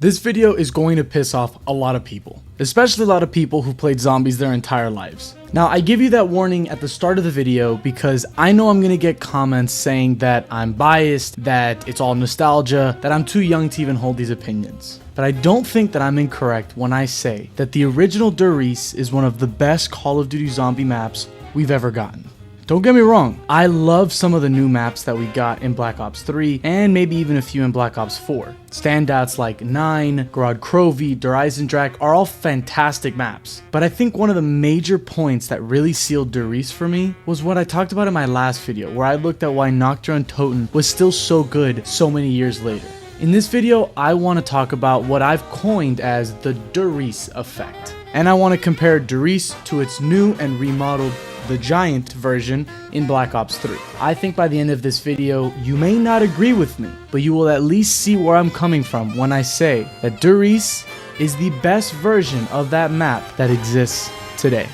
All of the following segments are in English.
This video is going to piss off a lot of people, especially a lot of people who played zombies their entire lives. Now, I give you that warning at the start of the video because I know I'm going to get comments saying that I'm biased, that it's all nostalgia, that I'm too young to even hold these opinions. But I don't think that I'm incorrect when I say that the original Riese is one of the best Call of Duty zombie maps we've ever gotten. Don't get me wrong, I love some of the new maps that we got in Black Ops 3 and maybe even a few in Black Ops 4. Standouts like 9, Grod Krovi, Riese are all fantastic maps. But I think one of the major points that really sealed Riese for me was what I talked about in my last video, where I looked at why Nocturne and Toten was still so good so many years later. In this video, I want to talk about what I've coined as the Riese Effect. And I want to compare Riese to its new and remodeled The Giant version in Black Ops 3. I think by the end of this video, you may not agree with me, but you will at least see where I'm coming from when I say that Riese is the best version of that map that exists today.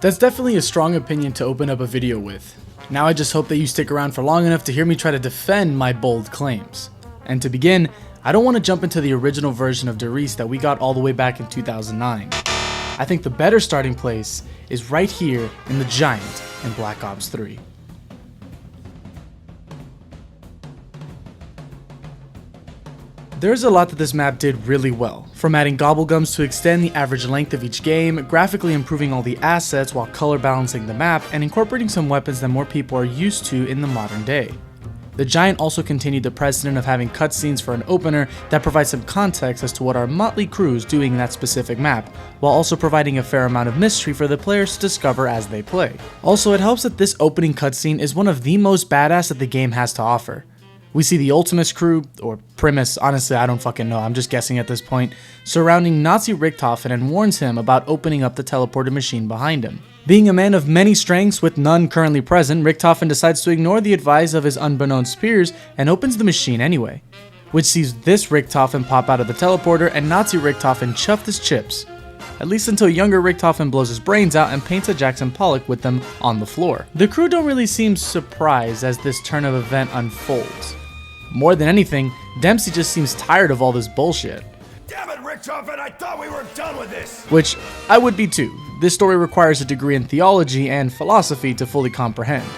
That's definitely a strong opinion to open up a video with. Now I just hope that you stick around for long enough to hear me try to defend my bold claims. And to begin, I don't want to jump into the original version of Riese that we got all the way back in 2009. I think the better starting place is right here in The Giant in Black Ops 3. There's a lot that this map did really well, from adding gobblegums to extend the average length of each game, graphically improving all the assets while color balancing the map, and incorporating some weapons that more people are used to in the modern day. The Giant also continued the precedent of having cutscenes for an opener that provides some context as to what our motley crew is doing in that specific map, while also providing a fair amount of mystery for the players to discover as they play. Also, it helps that this opening cutscene is one of the most badass that the game has to offer. We see the Ultimus crew, or Primus, honestly I don't fucking know, I'm just guessing at this point, surrounding Nazi Richthofen and warns him about opening up the teleported machine behind him. Being a man of many strengths with none currently present, Richthofen decides to ignore the advice of his unbeknownst peers and opens the machine anyway, which sees this Richthofen pop out of the teleporter and Nazi Richthofen chuff his chips. At least until younger Richthofen blows his brains out and paints a Jackson Pollock with them on the floor. The crew don't really seem surprised as this turn of event unfolds. More than anything, Dempsey just seems tired of all this bullshit. Damn it, Richthofen, I thought we were done with this! Which, I would be too. This story requires a degree in theology and philosophy to fully comprehend.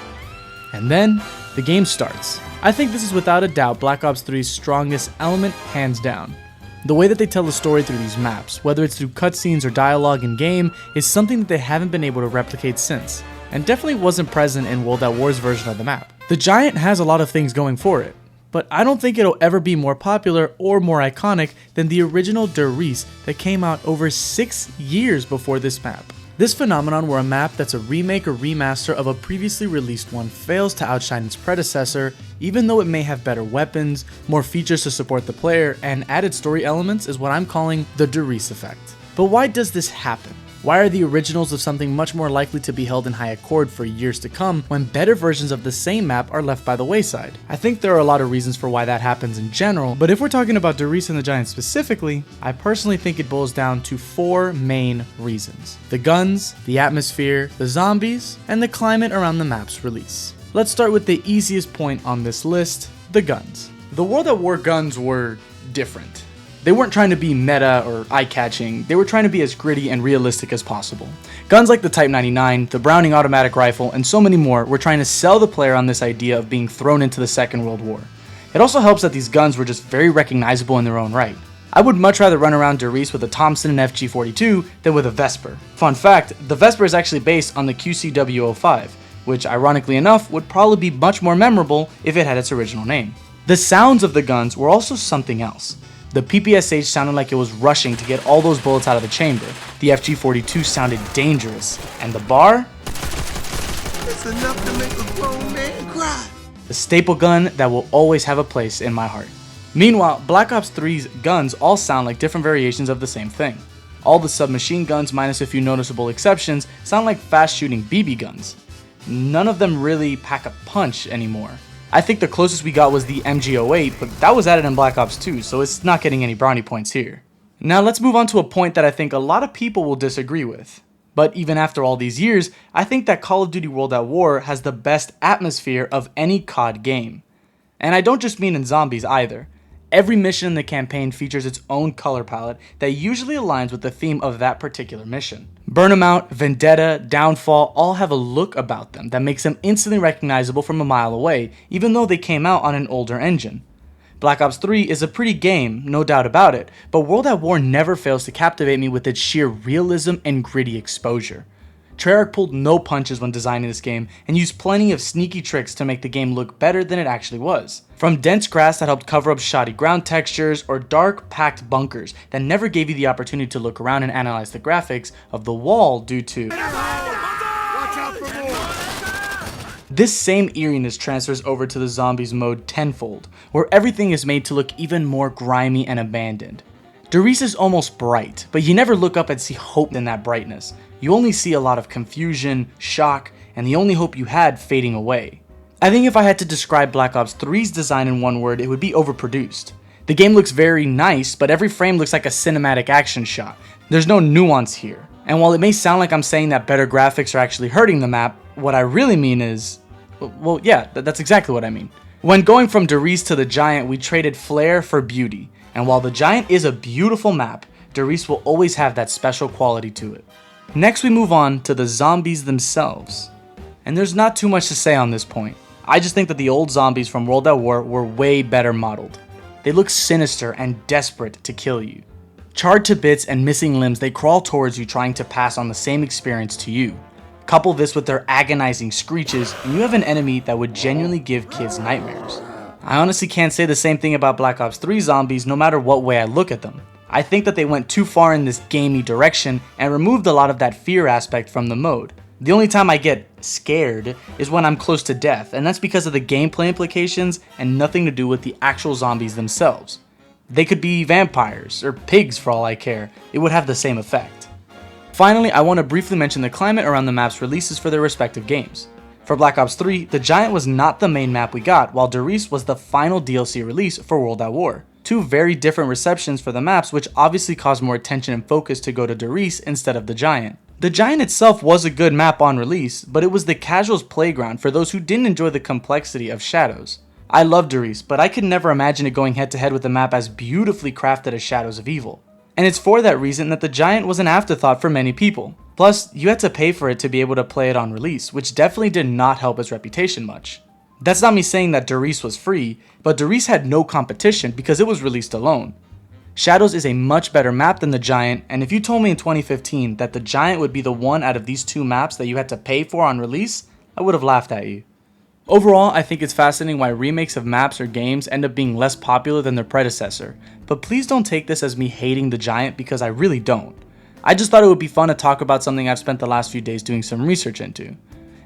And then, the game starts. I think this is without a doubt Black Ops 3's strongest element, hands down. The way that they tell the story through these maps, whether it's through cutscenes or dialogue in game, is something that they haven't been able to replicate since, and definitely wasn't present in World at War's version of the map. The Giant has a lot of things going for it, but I don't think it'll ever be more popular or more iconic than the original Riese that came out over 6 years before this map. This phenomenon where a map that's a remake or remaster of a previously released one fails to outshine its predecessor, even though it may have better weapons, more features to support the player, and added story elements is what I'm calling the Riese Effect. But why does this happen? Why are the originals of something much more likely to be held in high accord for years to come when better versions of the same map are left by the wayside? I think there are a lot of reasons for why that happens in general, but if we're talking about Riese and The Giant specifically, I personally think it boils down to 4 main reasons: the guns, the atmosphere, the zombies, and the climate around the map's release. Let's start with the easiest point on this list, the guns. The World at War guns were different. They weren't trying to be meta or eye-catching, they were trying to be as gritty and realistic as possible. Guns like the Type 99, the Browning automatic rifle, and so many more were trying to sell the player on this idea of being thrown into the Second World War. It also helps that these guns were just very recognizable in their own right. I would much rather run around Riese with a Thompson and FG42 than with a Vesper. Fun fact, the Vesper is actually based on the QCW05, which ironically enough would probably be much more memorable if it had its original name. The sounds of the guns were also something else. The PPSH sounded like it was rushing to get all those bullets out of the chamber. The FG42 sounded dangerous. And the bar? It's enough to make a grown man cry. The staple gun that will always have a place in my heart. Meanwhile, Black Ops 3's guns all sound like different variations of the same thing. All the submachine guns, minus a few noticeable exceptions, sound like fast-shooting BB guns. None of them really pack a punch anymore. I think the closest we got was the MG08, but that was added in Black Ops 2, so it's not getting any brownie points here. Now let's move on to a point that I think a lot of people will disagree with. But even after all these years, I think that Call of Duty World at War has the best atmosphere of any COD game. And I don't just mean in zombies either. Every mission in the campaign features its own color palette that usually aligns with the theme of that particular mission. Burnout, Vendetta, Downfall all have a look about them that makes them instantly recognizable from a mile away, even though they came out on an older engine. Black Ops 3 is a pretty game, no doubt about it, but World at War never fails to captivate me with its sheer realism and gritty exposure. Treyarch pulled no punches when designing this game and used plenty of sneaky tricks to make the game look better than it actually was. From dense grass that helped cover up shoddy ground textures, or dark, packed bunkers that never gave you the opportunity to look around and analyze the graphics of the wall due to this same eeriness transfers over to the zombies mode tenfold, where everything is made to look even more grimy and abandoned. Reise is almost bright, but you never look up and see hope in that brightness. You only see a lot of confusion, shock, and the only hope you had fading away. I think if I had to describe Black Ops 3's design in one word, it would be overproduced. The game looks very nice, but every frame looks like a cinematic action shot. There's no nuance here. And while it may sound like I'm saying that better graphics are actually hurting the map, what I really mean is, well, yeah, that's exactly what I mean. When going from Riese to The Giant, we traded flair for beauty. And while The Giant is a beautiful map, Riese will always have that special quality to it. Next we move on to the zombies themselves. And there's not too much to say on this point. I just think that the old zombies from World at War were way better modeled. They look sinister and desperate to kill you. Charred to bits and missing limbs, they crawl towards you trying to pass on the same experience to you. Couple this with their agonizing screeches, and you have an enemy that would genuinely give kids nightmares. I honestly can't say the same thing about Black Ops 3 zombies no matter what way I look at them. I think that they went too far in this gamey direction and removed a lot of that fear aspect from the mode. The only time I get scared is when I'm close to death, and that's because of the gameplay implications and nothing to do with the actual zombies themselves. They could be vampires, or pigs for all I care, it would have the same effect. Finally, I want to briefly mention the climate around the map's releases for their respective games. For Black Ops 3, The Giant was not the main map we got, while Riese was the final DLC release for World at War. Two very different receptions for the maps, which obviously caused more attention and focus to go to Riese instead of The Giant. The Giant itself was a good map on release, but it was the casual's playground for those who didn't enjoy the complexity of shadows. I loved Riese, but I could never imagine it going head to head with a map as beautifully crafted as Shadows of Evil. And it's for that reason that The Giant was an afterthought for many people. Plus, you had to pay for it to be able to play it on release, which definitely did not help its reputation much. That's not me saying that Riese was free, but Riese had no competition because it was released alone. Shadows is a much better map than The Giant, and if you told me in 2015 that The Giant would be the one out of these two maps that you had to pay for on release, I would have laughed at you. Overall, I think it's fascinating why remakes of maps or games end up being less popular than their predecessor, but please don't take this as me hating The Giant because I really don't. I just thought it would be fun to talk about something I've spent the last few days doing some research into.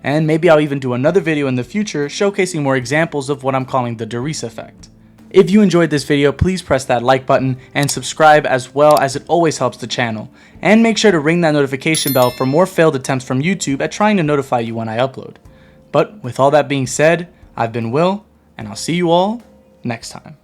And maybe I'll even do another video in the future showcasing more examples of what I'm calling the Riese Effect. If you enjoyed this video, please press that like button and subscribe, as well as it always helps the channel. And make sure to ring that notification bell for more failed attempts from YouTube at trying to notify you when I upload. But with all that being said, I've been Will, and I'll see you all next time.